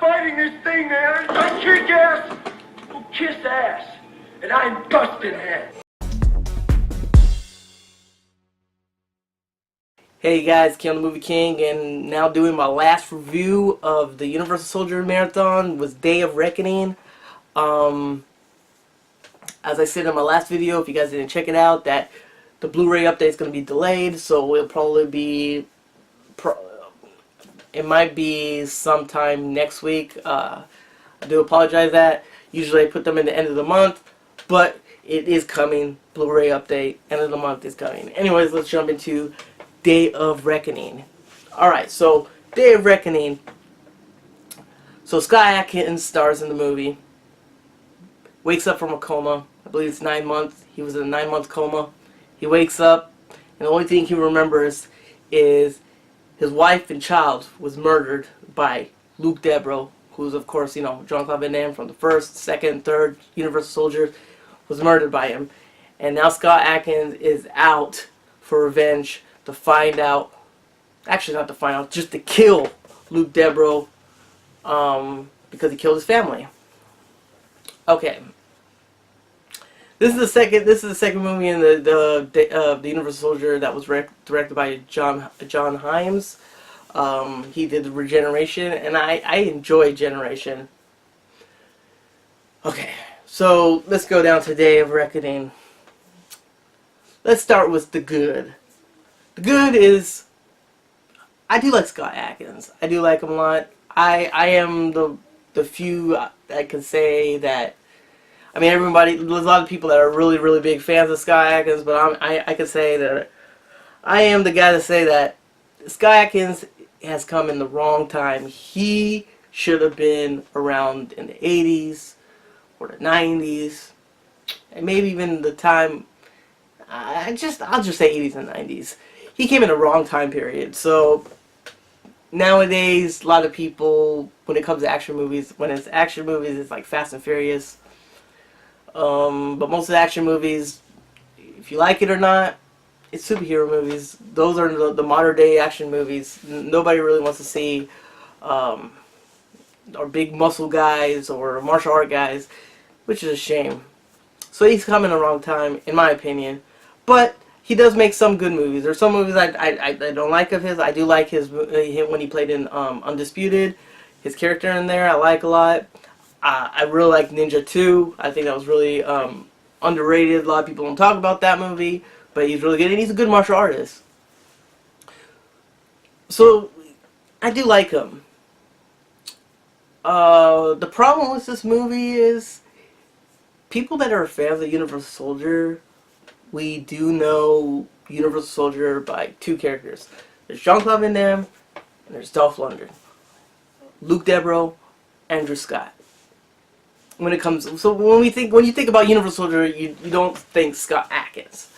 fighting this thing there. I kick ass. Who kiss ass? And I'm busting heads. Hey guys, Keon the Movie King, and now doing my last review of the Universal Soldier Marathon was Day of Reckoning. As I said in my last video, if you guys didn't check it out, that the Blu-ray update is going to be delayed, so it'll probably be, it might be sometime next week. I do apologize that. Usually I put them in the end of the month, but it is coming. Blu-ray update, end of the month is coming. Anyways, let's jump into Day of Reckoning. Alright, so Day of Reckoning. So Scott Adkins stars in the movie. Wakes up from a coma. I believe it's 9 months. He was in a 9-month coma. He wakes up, and the only thing he remembers is his wife and child was murdered by Luke Debro, who's of course, you know, Jean-Claude Van Damme from the first, second, third Universal Soldier, was murdered by him. And now Scott Adkins is out for revenge to find out, actually not to find out, just to kill Luke Debro, because he killed his family. Okay. This is the second movie in the Universal Soldier that was directed by John Hyams. He did Regeneration, and I enjoy Generation. Okay, so let's go down to Day of Reckoning. Let's start with the good. The good is, I do like Scott Adkins. I do like him a lot. I am the few that can say that. I mean, everybody, there's a lot of people that are really, really big fans of Scott Adkins, but I can say that I am the guy to say that Scott Adkins has come in the wrong time. He should have been around in the 80s or the 90s, and maybe even the time, I'll just say 80s and 90s. He came in the wrong time period. So nowadays, a lot of people, when it comes to action movies, it's like Fast and Furious. But most of the action movies, if you like it or not, it's superhero movies. Those are the modern day action movies. Nobody really wants to see or big muscle guys or martial art guys, which is a shame. So he's come in the wrong time, in my opinion. But he does make some good movies. There's some movies I don't like of his. I do like him when he played in Undisputed. His character in there I like a lot. I really like Ninja 2. I think that was really underrated. A lot of people don't talk about that movie, but he's really good, and he's a good martial artist. So, I do like him. The problem with this movie is, people that are fans of Universal Soldier, we do know Universal Soldier by two characters. There's Jean-Claude Van Damme, and there's Dolph Lundgren. Luke Debro, Andrew Scott. When you think about Universal Soldier, you don't think Scott Adkins.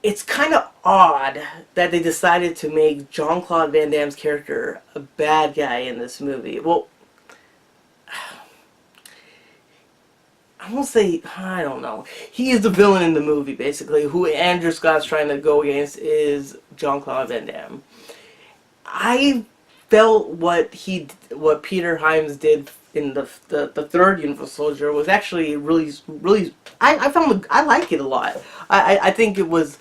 It's kind of odd that they decided to make Jean-Claude Van Damme's character a bad guy in this movie. Well, I won't say, I don't know. He is the villain in the movie, basically. Who Andrew Scott's trying to go against is Jean-Claude Van Damme. I felt what Peter Hyams did in the third Universal Soldier was actually really I like it a lot. I think it was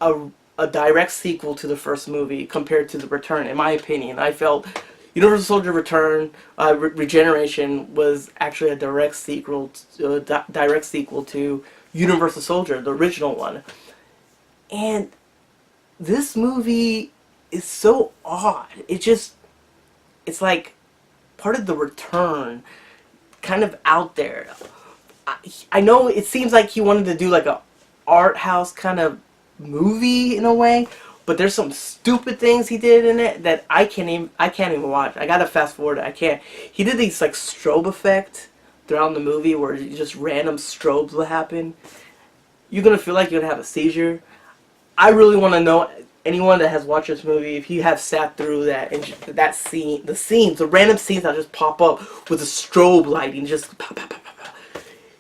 a direct sequel to the first movie compared to The Return, in my opinion. I felt Universal Soldier Return, Regeneration was actually a direct sequel to Universal Soldier, the original one. And this movie is so odd. It's like part of The Return, kind of out there. I know it seems like he wanted to do like a art house kind of movie in a way, but there's some stupid things he did in it that I can't even watch. I gotta fast forward it. I can't. He did these like strobe effect throughout the movie where just random strobes will happen. You're gonna feel like you're gonna have a seizure. I really want to know, anyone that has watched this movie, if you have sat through that and that scene, the random scenes that just pop up with the strobe lighting, just pop, pop, pop, pop, pop.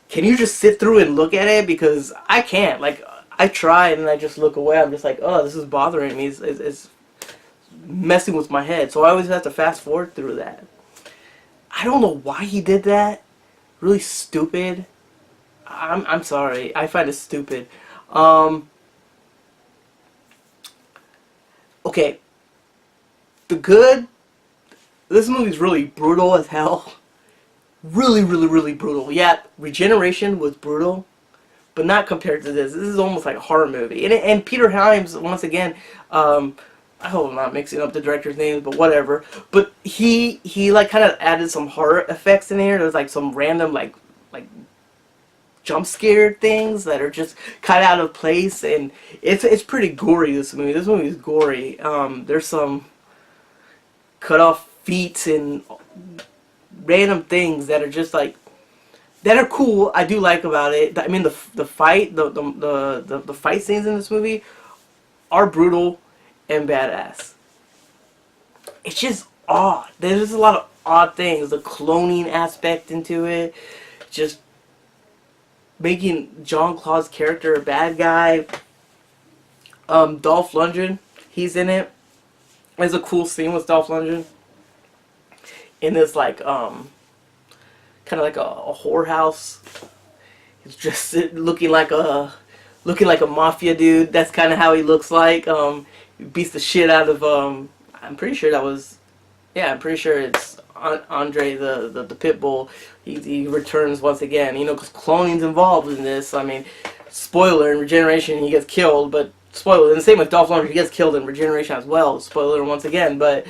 Can you just sit through and look at it? Because I can't. Like, I try and I just look away. I'm just like, oh, this is bothering me. It's messing with my head, so I always have to fast forward through that. I don't know why he did that. Really stupid. I'm sorry. I find it stupid. Okay. The Good. This movie's really brutal as hell. Really, really, really brutal. Yeah, Regeneration was brutal, but not compared to this. This is almost like a horror movie. And Peter Hyams, once again, I hope I'm not mixing up the director's names, but whatever. But he like kind of added some horror effects in here. There's like some random like jump scare things that are just cut out of place, and it's pretty gory. This movie is gory. There's some cut off feet and random things that are just like that are cool. I do like about it. I mean the fight the fight scenes in this movie are brutal and badass. It's just odd. There's just a lot of odd things. The cloning aspect into it, just making Jean-Claude's character a bad guy. Dolph Lundgren, he's in it. There's a cool scene with Dolph Lundgren in this like kind of like a whorehouse. He's just looking like a mafia dude. That's kind of how he looks like. He beats the shit out of I'm pretty sure that was, yeah, I'm pretty sure it's Andre the pit bull. He returns once again, you know, because cloning's involved in this. I mean, spoiler, in Regeneration he gets killed, but spoiler, and the same with Dolph Lundgren, he gets killed in Regeneration as well. Spoiler once again, but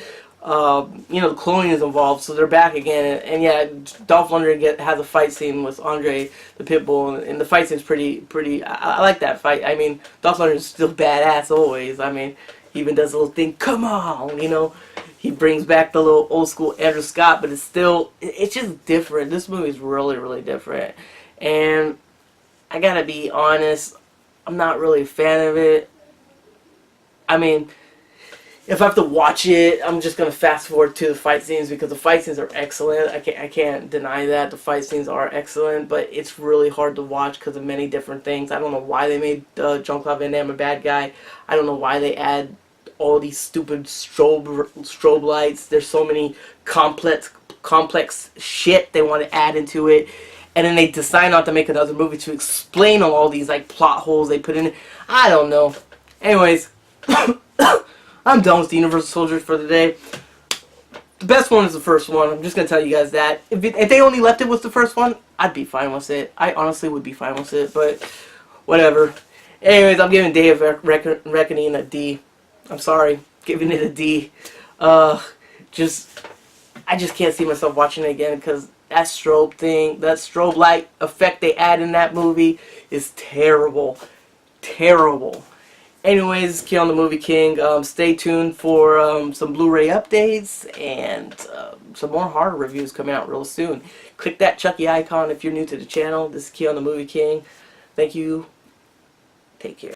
you know, the cloning is involved, so they're back again, and yeah, Dolph Lundgren has a fight scene with Andre the pit bull, and the fight scene's pretty. I like that fight. I mean, Dolph Lundgren's still badass always. I mean, he even does a little thing, come on, you know. He brings back the little old school Andrew Scott, but it's just different. This movie's really, really different. And I gotta be honest, I'm not really a fan of it. I mean, if I have to watch it, I'm just gonna fast forward to the fight scenes because the fight scenes are excellent. I can't deny that the fight scenes are excellent, but it's really hard to watch because of many different things. I don't know why they made Jean-Claude Van Damme a bad guy. I don't know why they add all these stupid strobe lights. There's so many complex shit they want to add into it, and then they decide not to make another movie to explain all these like plot holes they put in it. I don't know. Anyways, I'm done with the Universal Soldiers for the day. The best one is the first one. I'm just gonna tell you guys that. If they only left it with the first one, I'd be fine with it. I honestly would be fine with it, but whatever. Anyways, I'm giving Day of Reckoning a D. I'm sorry, giving it a D. I just can't see myself watching it again because that strobe thing, that strobe light effect they add in that movie is terrible. Terrible. Anyways, Keon the Movie King. Stay tuned for some Blu-ray updates and some more horror reviews coming out real soon. Click that Chucky icon if you're new to the channel. This is Keon the Movie King. Thank you. Take care.